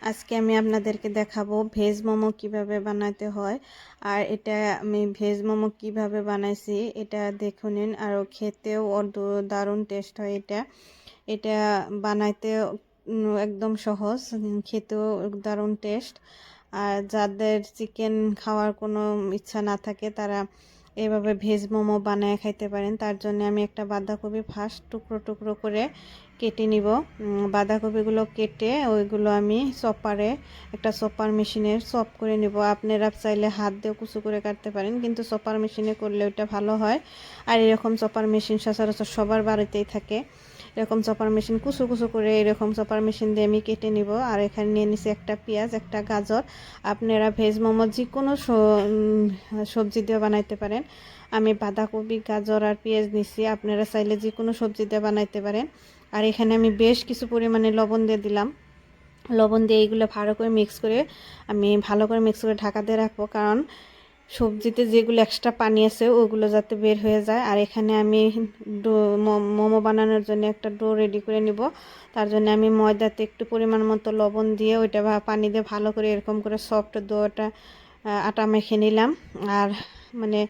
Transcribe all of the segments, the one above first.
আজকে আমি আপনাদেরকে দেখাবো ভেজ মোমো কিভাবে বানাতে হয়। আর এটা আমি ভেজ মোমো কিভাবে বানাইছি এটা দেখুন। আর খেতেও দারুণ টেস্ট হয়। এটা বানাইতে একদম সহজ, খেতেও দারুণ টেস্ট। আর যাদের চিকেন খাওয়ার কোনো ইচ্ছা না থাকে তারা এভাবে ভেজ মোমো বানায় খাইতে পারেন। তার জন্য আমি একটা বাঁধাকপি ফার্স্ট টুকরো টুকরো করে কেটে নিব। বাঁধাকপিগুলো কেটে ওইগুলো আমি একটা চপার মেশিনে চপ করে নিব। আপনারা চাইলে হাত দিয়ে কুচু করে কাটতে পারেন, কিন্তু চপার মেশিনে করলে ওইটা ভালো হয়। আর এরকম চপার মেশিন সচরাচর সবার বাড়িতেই থাকে। এরকম চপার মেশিন কুচু কুচু করে এরকম চপার মেশিন দিয়ে আমি কেটে নিব। আর এখানে নিয়ে নিছি একটা পেঁয়াজ, একটা গাজর। আপনারা ভেজ মোমো যে কোনো সবজি দিয়ে বানাইতে পারেন। আমি বাঁধাকপি, গাজর আর পেঁয়াজ নিছি। আপনারা চাইলে যে কোনো সবজি দিয়ে বানাইতে পারেন। আর এখানে আমি বেশ কিছু পরিমাণে লবণ দিয়ে দিলাম। লবণ দিয়ে এইগুলো ভালো করে মিক্স করে ঢাকা দিয়ে রাখবো, কারণ সবজিতে যেগুলো এক্সট্রা পানি আছে ওগুলো যাতে বের হয়ে যায়। আর এখানে আমি মোমো বানানোর জন্য একটা ডো রেডি করে নিব। তার জন্য আমি ময়দাতে একটু পরিমাণ মতো লবণ দিয়ে ওইটা পানি দিয়ে ভালো করে এরকম করে সফট ডোটা আটা মেখে নিলাম। আর মানে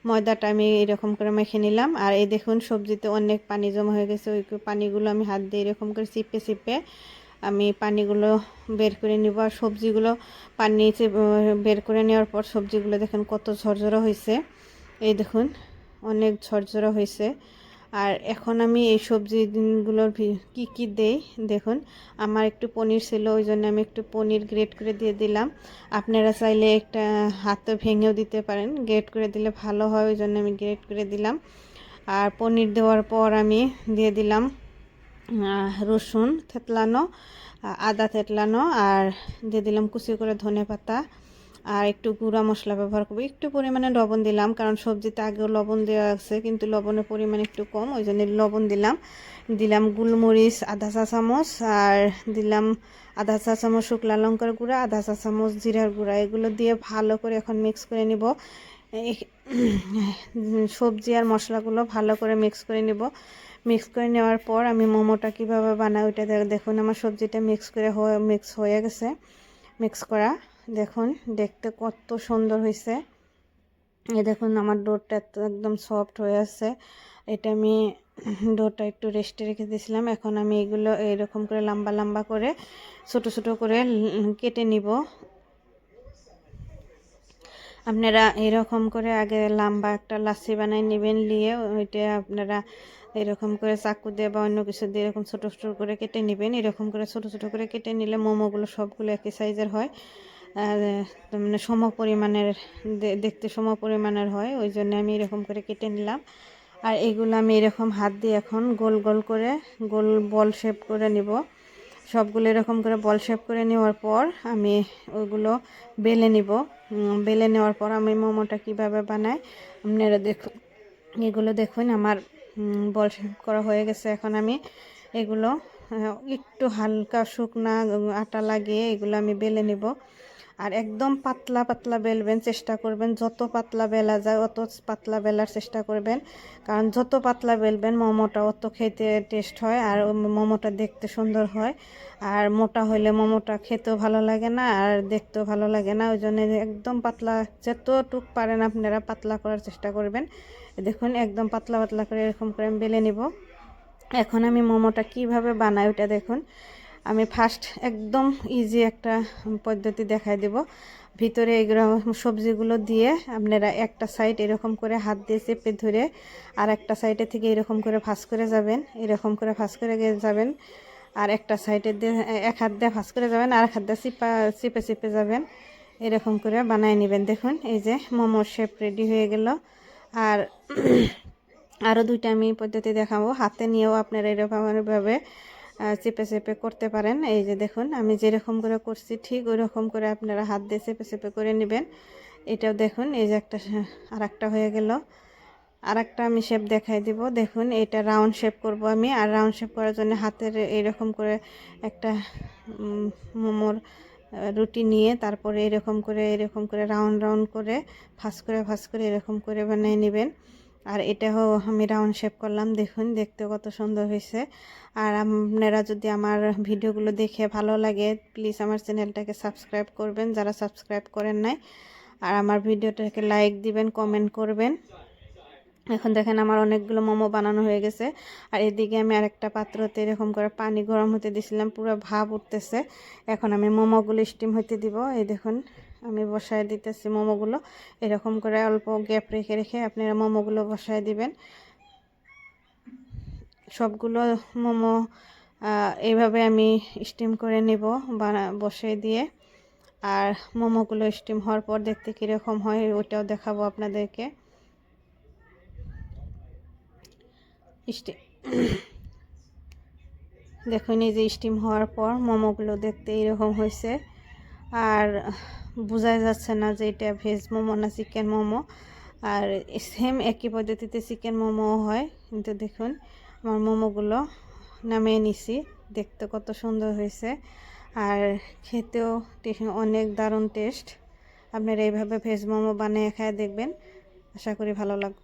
ময়দাটা আমি এরকম করে মেখে নিলাম। আর এই দেখুন সবজিতে অনেক পানি জমা হয়ে গেছে। ওই পানিগুলো আমি হাত দিয়ে এরকম করে চিপে চিপে আমি পানিগুলো বের করে নিব। আর সবজিগুলো পানি বের করে নেওয়ার পর সবজিগুলো দেখুন কত ঝরঝরা হয়েছে। এই দেখুন অনেক ঝরঝরা হয়েছে। আর এখন আমি এই সবজিগুলোর কি কি দেই দেখুন। আমার একটু পনির ছিল, ওই জন্য আমি একটু পনির গ্রেট করে দিয়ে দিলাম। আপনারা চাইলে একটা হাতে ভেঙেও দিতে পারেন, গ্রেট করে দিলে ভালো হয়, ওই জন্য আমি গ্রেট করে দিলাম। আর পনির দেওয়ার পর আমি দিয়ে দিলাম রসুন থেতলানো, আদা থেতলানো, আর দিয়ে দিলাম কুচি করে ধনেপাতা। আর একটু গুঁড়া মশলা ব্যবহার করবো, একটু পরিমাণে লবণ দিলাম, কারণ সবজিতে আগেও লবণ দেওয়া আছে কিন্তু লবণের পরিমাণ একটু কম, ওই জন্য লবণ দিলাম গোলমরিচ আধা চা চামচ, আর দিলাম আধা চা চামচ শুকনো লঙ্কার গুঁড়া, আধা চা চামচ জিরার গুঁড়া। এগুলো দিয়ে ভালো করে এখন মিক্স করে নিব। সবজি আর মশলাগুলো ভালো করে মিক্স করে নিব। মিক্স করে নেওয়ার পর আমি মোমোটা কীভাবে বানাই ওইটা দেখুন। আমার সবজিটা মিক্স হয়ে গেছে। মিক্স করা দেখুন, দেখতে কত সুন্দর হয়েছে। এই দেখুন আমার ডোটা একদম সফট হয়ে আছে। এটা আমি ডোটা একটু রেস্টে রেখে দিয়েছিলাম। এখন আমি এগুলো এরকম করে লম্বা লম্বা করে ছোট ছোট করে কেটে নিব। আপনারা এরকম করে আগে লম্বা একটা লাচ্ছি বানিয়ে নেবেন, নিয়ে ওইটা আপনারা এরকম করে চাকু দিয়ে বা অন্য কিছু দিয়ে এরকম ছোটো ছোটো করে কেটে নেবেন। এরকম করে ছোটো ছোটো করে কেটে নিলে মোমোগুলো সবগুলো একই সাইজের হয়। আর মানে সম পরিমাণের, দেখতে সম পরিমাণের হয়, ওই জন্য আমি এরকম করে কেটে নিলাম। আর এগুলো আমি এরকম হাত দিয়ে এখন গোল গোল করে গোল বল শেপ করে নিব। সবগুলো এরকম করে বল শেপ করে নেওয়ার পর আমি ওইগুলো বেলে নিব। বেলে নেওয়ার পর আমি মোমোটা কিভাবে বানাই আপনারা দেখুন। এগুলো দেখুন আমার বল শেপ করা হয়ে গেছে। এখন আমি এগুলো একটু হালকা শুকনা আটা লাগিয়ে এগুলো আমি বেলে নিব। আর একদম পাতলা পাতলা বেলবেন, চেষ্টা করবেন যত পাতলা বেলা যায় অত পাতলা বেলার চেষ্টা করবেন, কারণ যত পাতলা বেলবেন মোমোটা অত খেতে টেস্ট হয় আর মোমোটা দেখতে সুন্দর হয়। আর মোটা হইলে মোমোটা খেতেও ভালো লাগে না আর দেখতেও ভালো লাগে না, ওই জন্য একদম পাতলা যতটুক পারেন আপনারা পাতলা করার চেষ্টা করবেন। দেখুন একদম পাতলা পাতলা করে এরকম করে বেলে নিব। এখন আমি মোমোটা কিভাবে বানাই ওটা দেখুন। আমি ফার্স্ট একদম ইজি একটা পদ্ধতি দেখাই দেব। ভিতরে এগুলো সবজিগুলো দিয়ে আপনারা একটা সাইড এরকম করে হাত দিয়ে চেপে ধরে আর একটা সাইডে থেকে এরকম করে ভাঁজ করে যাবেন, এরকম করে ভাঁজ করে যাবেন। আর একটা সাইডে দিয়ে এক হাত দিয়ে ভাঁজ করে যাবেন, আর এক হাত দিয়ে চিপে চিপে যাবেন। এরকম করে বানায় নেবেন। দেখুন এই যে মোমোর শেপ রেডি হয়ে গেল। আর আরও দুইটা আমি পদ্ধতি দেখাবো, হাতে নিয়েও আপনারা এরকমভাবে চেপে চেপে করতে পারেন। এই যে দেখুন আমি যেরকম করে করছি ঠিক ওই রকম করে আপনারা হাত দিয়ে চেপে চেপে করে নেবেন। এটাও দেখুন এই যে আর একটা হয়ে গেল। আর একটা আমি শেপ দেখাই দিব। দেখুন এটা রাউন্ড শেপ করব আমি। আর রাউন্ড শেপ করার জন্য হাতের এরকম করে একটা মোমোর রুটি নিয়ে তারপরে এরকম করে রাউন্ড রাউন্ড করে ভাঁজ করে এরকম করে বানিয়ে নেবেন। আর এটাও আমি রাউন্ড শেপ করলাম, দেখুন দেখতে কত সুন্দর হয়েছে। আর আপনারা যদি আমার ভিডিওগুলো দেখে ভালো লাগে প্লিজ আমার চ্যানেলটাকে সাবস্ক্রাইব করবেন যারা সাবস্ক্রাইব করেন নাই, আর আমার ভিডিওটাকে লাইক দিবেন, কমেন্ট করবেন। এখন দেখেন আমার অনেকগুলো মোমো বানানো হয়ে গেছে। আর এদিকে আমি আরেকটা পাত্রতে এরকম করে পানি গরম হতে দিয়েছিলাম, পুরো ভাপ উঠতেছে। এখন আমি মোমোগুলো স্টিম হতে দিব। এই দেখুন আমি বসায় দিতেছি মোমোগুলো, এরকম করে অল্প গ্যাপ রেখে রেখে আপনারা মোমোগুলো বসায় দিবেন। সবগুলো মোমো এইভাবে আমি স্টিম করে নেব বসিয়ে দিয়ে। আর মোমোগুলো স্টিম হওয়ার পর দেখতে কীরকম হয় ওটাও দেখাবো আপনাদেরকে। দেখুন এই যে স্টিম হওয়ার পর মোমোগুলো দেখতে এরকম হয়েছে। আর বোঝাই যাচ্ছে না যে এটা ভেজ মোমো না চিকেন মোমো। আর সেম একই পদ্ধতিতে চিকেন মোমো হয়, কিন্তু দেখুন আমার মোমোগুলো নামিয়ে নিছি, দেখতে কত সুন্দর হয়েছে। আর খেতেও অনেক দারুণ টেস্ট। আপনারা এইভাবে ভেজ মোমো বানিয়ে খায় দেখবেন, আশা করি ভালো লাগবে।